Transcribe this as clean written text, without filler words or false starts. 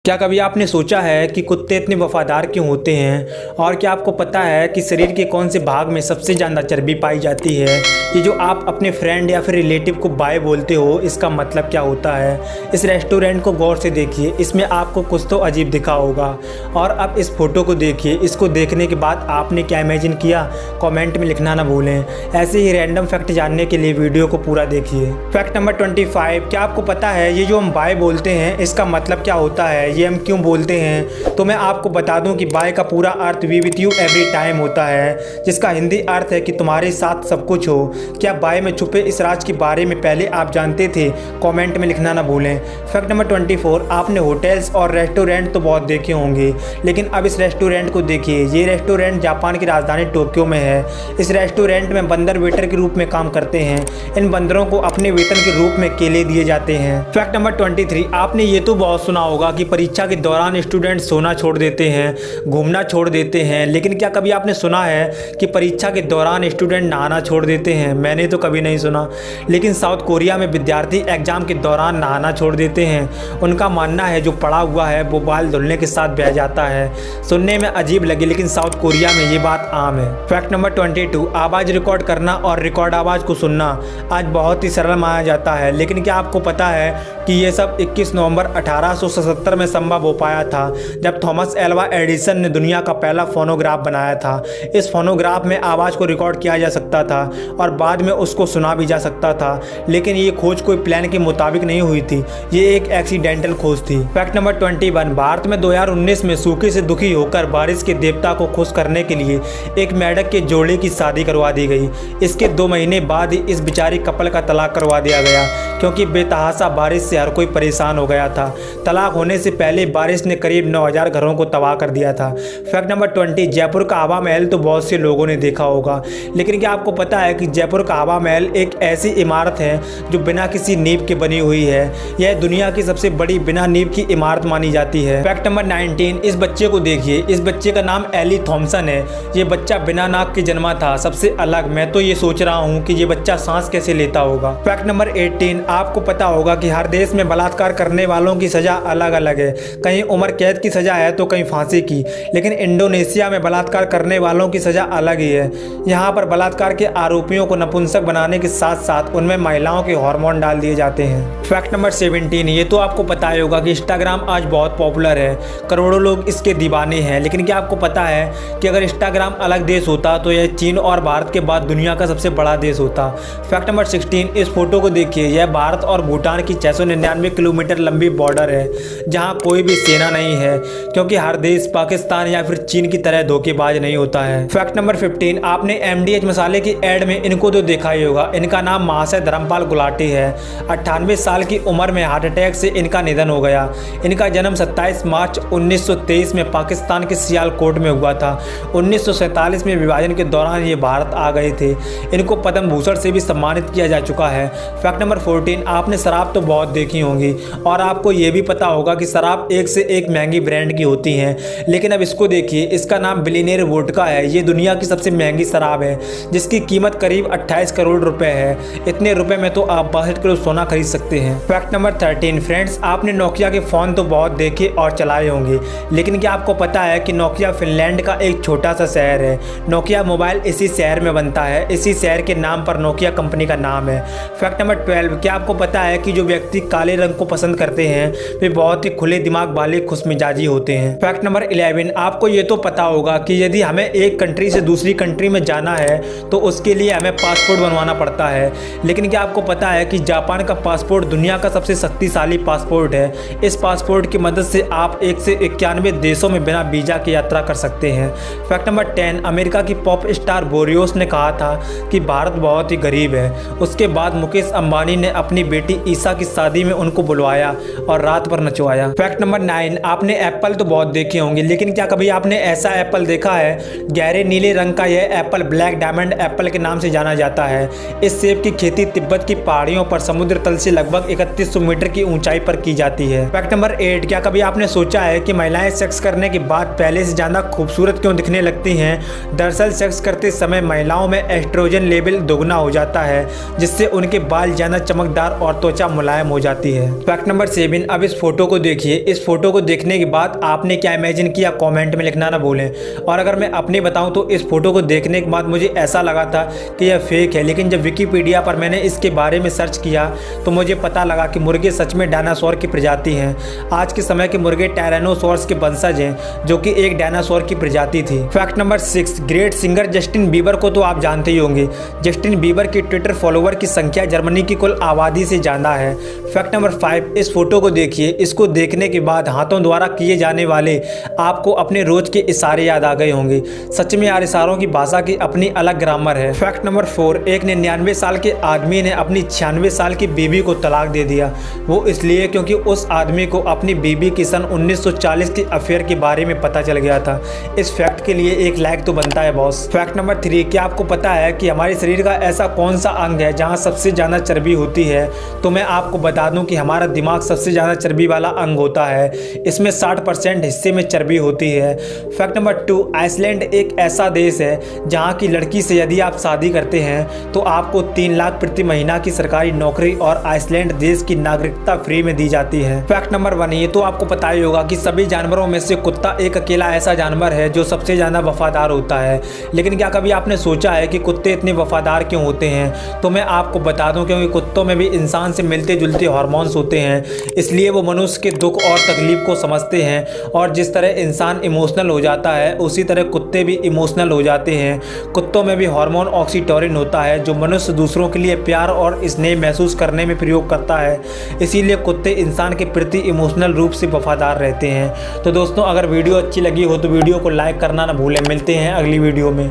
क्या कभी आपने सोचा है कि कुत्ते इतने वफादार क्यों होते हैं? और क्या आपको पता है कि शरीर के कौन से भाग में सबसे ज़्यादा चर्बी पाई जाती है? ये जो आप अपने फ्रेंड या फिर रिलेटिव को बाय बोलते हो, इसका मतलब क्या होता है? इस रेस्टोरेंट को गौर से देखिए, इसमें आपको कुछ तो अजीब दिखा होगा। और अब इस फोटो को देखिए, इसको देखने के बाद आपने क्या इमेजिन किया, कमेंट में लिखना ना भूलें। ऐसे ही रैंडम फैक्ट जानने के लिए वीडियो को पूरा देखिए। फैक्ट नंबर 25, क्या आपको पता है ये जो हम बाय बोलते हैं इसका मतलब क्या होता है, ये हम क्यों बोलते हैं? तो मैं आपको बता दूं कि बाय का पूरा अर्थ be with you every time होता है, जिसका हिंदी अर्थ है कि तुम्हारे साथ सब कुछ हो। क्या बाय में छुपे इस राज के बारे में पहले आप जानते थे? कमेंट में लिखना ना भूलें। फैक्ट नंबर 24, आपने होटल्स और रेस्टोरेंट तो बहुत देखे होंगे, लेकिन अब इस रेस्टोरेंट को देखिए। ये रेस्टोरेंट जापान की राजधानी टोक्यो में है। इस रेस्टोरेंट में बंदर वेटर के रूप में काम करते हैं। इन बंदरों को अपने वेतन के रूप में केले दिए जाते हैं। फैक्ट नंबर 23, आपने ये तो बहुत सुना होगा कि परीक्षा के दौरान स्टूडेंट सोना छोड़ देते हैं, घूमना छोड़ देते हैं, लेकिन क्या कभी आपने सुना है कि परीक्षा के दौरान स्टूडेंट नहाना छोड़ देते हैं? मैंने तो कभी नहीं सुना, लेकिन साउथ कोरिया में विद्यार्थी एग्जाम के दौरान नहाना छोड़ देते हैं। उनका मानना है जो पड़ा हुआ है वो बाल धुलने के साथ बह जाता है। सुनने में अजीब लगे, लेकिन साउथ कोरिया में ये बात आम है। फैक्ट नंबर 22, आवाज़ रिकॉर्ड करना और रिकॉर्ड आवाज़ को सुनना आज बहुत ही सरल माना जाता है, लेकिन क्या आपको पता है कि ये सब 21 नवंबर 1877 में संभव हो पाया था, जब थॉमस एल्वा एडिसन ने दुनिया का पहला फोनोग्राफ बनाया था। इस फोनोग्राफ में आवाज़ को रिकॉर्ड किया जा सकता था और बाद में उसको सुना भी जा सकता था, लेकिन ये खोज कोई प्लान के मुताबिक नहीं हुई थी, ये एक एक्सीडेंटल खोज थी। फैक्ट नंबर 21, भारत में 2019 में सूखे से दुखी होकर बारिश के देवता को खुश करने के लिए एक मेंढक के जोड़े की शादी करवा दी गई। इसके 2 महीने बाद ही इस बेचारी कपल का तलाक करवा दिया गया, क्योंकि बेतहाशा बारिश से हर कोई परेशान हो गया था। तलाक होने से पहले बारिश ने करीब 9000 घरों को तबाह कर दिया था। फैक्ट नंबर 20, जयपुर का हवा महल तो बहुत से लोगों ने देखा होगा, लेकिन क्या आपको पता है कि जयपुर का हवा महल एक ऐसी इमारत है जो बिना किसी नींव के बनी हुई है। यह दुनिया की सबसे बड़ी बिना नींव की इमारत मानी जाती है। फैक्ट नंबर 19, इस बच्चे को देखिए। इस बच्चे का नाम एली थॉम्सन है। ये बच्चा बिना नाक के जन्मा था, सबसे अलग। मैं तो ये सोच रहा हूँ कि ये बच्चा सांस कैसे लेता होगा। फैक्ट नंबर 18, आपको पता होगा कि हर देश में बलात्कार करने वालों की सजा अलग अलग है। कहीं उम्र कैद की सजा है तो कहीं फांसी की, लेकिन इंडोनेशिया में बलात्कार करने वालों की सजा अलग ही है। यहाँ पर बलात्कार के आरोपियों को नपुंसक बनाने के साथ साथ उनमें महिलाओं के हार्मोन डाल दिए जाते हैं। फैक्ट नंबर 17, ये तो आपको पता ही होगा कि इंस्टाग्राम आज बहुत पॉपुलर है, करोड़ों लोग इसके दीवाने हैं, लेकिन क्या आपको पता है कि अगर इंस्टाग्राम अलग देश होता तो यह चीन और भारत के बाद दुनिया का सबसे बड़ा देश होता। फैक्ट नंबर 16, इस फोटो को देखिए। यह भारत और भूटान की 699 किलोमीटर लंबी बॉर्डर है, जहाँ कोई भी सेना नहीं है, क्योंकि हर देश पाकिस्तान या फिर चीन की तरह धोखेबाज नहीं होता है। फैक्ट नंबर 15, आपने MDH मसाले की एड में इनको तो देखा ही होगा। इनका नाम महाशय धर्मपाल गुलाटी है। 98 साल की उम्र में हार्ट अटैक से इनका निधन हो गया। इनका जन्म 27 मार्च 1923 में पाकिस्तान के सियालकोट में हुआ था। 1947 में विभाजन के दौरान ये भारत आ गए थे। इनको पद्म भूषण से भी सम्मानित किया जा चुका है। फैक्ट नंबर 14, आपने शराब तो बहुत देखी होंगी और आपको ये भी पता होगा कि शराब एक से एक महंगी ब्रांड की होती हैं, लेकिन अब इसको देखिए। इसका नाम बिलियनियर वोडका है। ये दुनिया की सबसे महंगी शराब है, जिसकी कीमत करीब 28 करोड़ रुपए है। इतने रुपए में तो आप 62 किलो सोना खरीद सकते हैं। फैक्ट नंबर 13, फ्रेंड्स, आपने नोकिया के फ़ोन तो बहुत देखे और चलाए होंगे, लेकिन क्या आपको पता है कि नोकिया फिनलैंड का एक छोटा सा शहर है। नोकिया मोबाइल इसी शहर में बनता है। इसी शहर के नाम पर नोकिया कंपनी का नाम है। फैक्ट नंबर 12, क्या आपको पता है कि जो व्यक्ति काले रंग को पसंद करते हैं वे बहुत ही खुले दिमाग वाले खुशमिजाजी होते हैं। फैक्ट नंबर 11, आपको ये तो पता होगा कि यदि हमें एक कंट्री से दूसरी कंट्री में जाना है तो उसके लिए हमें पासपोर्ट बनवाना पड़ता है, लेकिन क्या आपको पता है कि जापान का पासपोर्ट दुनिया का सबसे शक्तिशाली पासपोर्ट है। इस पासपोर्ट की मदद से आप 1 से 91 देशों में बिना वीजा की यात्रा कर सकते हैं। फैक्ट नंबर 10, अमेरिका की पॉप स्टार बोरियोस ने कहा था कि भारत बहुत ही गरीब है। उसके बाद मुकेश अंबानी ने अपनी बेटी ईसा की शादी में उनको बुलवाया और रात भर नचवाया। फैक्ट नंबर 9, आपने एप्पल तो बहुत देखे होंगे, लेकिन क्या कभी आपने ऐसा एप्पल देखा है? गहरे नीले रंग का यह एप्पल ब्लैक डायमंड एप्पल के नाम से जाना जाता है। इस सेब की खेती तिब्बत की पहाड़ियों पर समुद्र तल से लगभग 3100 मीटर की ऊंचाई पर की जाती है। फैक्ट नंबर 8, क्या कभी आपने सोचा है कि महिलाएं सेक्स करने के बाद पहले से ज्यादा खूबसूरत क्यों दिखने लगती हैं? दरअसल सेक्स करते समय महिलाओं में एस्ट्रोजन लेवल दोगुना हो जाता है, जिससे उनके बाल ज्यादा चमकदार और त्वचा मुलायम हो जाती है। फैक्ट नंबर 7, अब इस फोटो को देखिए। देखिए, इस फोटो को देखने के बाद आपने क्या इमेजिन किया कमेंट में लिखना ना भूलें। और अगर मैं अपनी बताऊं तो इस फोटो को देखने के बाद मुझे ऐसा लगा था कि यह फेक है, लेकिन जब विकिपीडिया पर मैंने इसके बारे में सर्च किया तो मुझे पता लगा कि मुर्गे सच में डायनासोर की प्रजाति हैं। आज के समय के मुर्गे टायरानोसॉर्स के वंशज हैं, जो कि एक डायनासोर की प्रजाति थी। Fact number 6, great singer Justin Bieber को तो आप जानते ही होंगे। जस्टिन बीबर की ट्विटर फॉलोवर की संख्या जर्मनी की कुल आबादी से ज़्यादा है। फैक्ट नंबर 5, इस फोटो को देखिए। इसको देखने के बाद हाथों द्वारा किए जाने वाले आपको अपने रोज के इशारे याद आ गए होंगे। सच में यार, इशारों की भाषा की अपनी अलग ग्रामर है। फैक्ट नंबर 4, एक 99 साल के आदमी ने अपनी 96 साल की बीवी को तलाक दे दिया। वो इसलिए क्योंकि उस आदमी को अपनी बीवी की सन 1940 के अफेयर के बारे में पता चल गया था। इस फैक्ट के लिए एक लाइक तो बनता है बॉस। फैक्ट नंबर 3, क्या आपको पता है कि हमारे शरीर का ऐसा कौन सा अंग है जहाँ सबसे ज़्यादा चर्बी होती है? तो मैं आपको बता दूं कि हमारा दिमाग सबसे ज़्यादा चर्बी वाला अंग होता है। इसमें 60% हिस्से में चर्बी होती है। फैक्ट नंबर 2, आइसलैंड एक ऐसा देश है जहां की लड़की से यदि आप शादी करते हैं तो आपको 3 लाख प्रति महीना की सरकारी नौकरी और आइसलैंड देश की नागरिकता फ्री में दी जाती है। फैक्ट नंबर 1, ये तो आपको पता ही होगा कि सभी जानवरों में से कुत्ता एक अकेला ऐसा जानवर है जो सबसे ज़्यादा वफादार होता है। लेकिन क्या कभी आपने सोचा है कि कुत्ते इतने वफादार क्यों होते हैं? तो मैं आपको बता दूं, क्योंकि कुत्तों में भी इंसान से मिलते जुलते हार्मोन्स होते हैं, इसलिए वो मनुष्य के दुख और तकलीफ को समझते हैं। और जिस तरह इंसान इमोशनल हो जाता है उसी तरह कुत्ते भी इमोशनल हो जाते हैं। कुत्तों में भी हार्मोन ऑक्सीटोसिन होता है जो मनुष्य दूसरों के लिए प्यार और स्नेह महसूस करने में प्रयोग करता है। इसीलिए कुत्ते इंसान के प्रति इमोशनल रूप से वफादार रहते हैं। तो दोस्तों, अगर वीडियो अच्छी लगी हो तो वीडियो को लाइक करना ना भूलें। मिलते हैं अगली वीडियो में।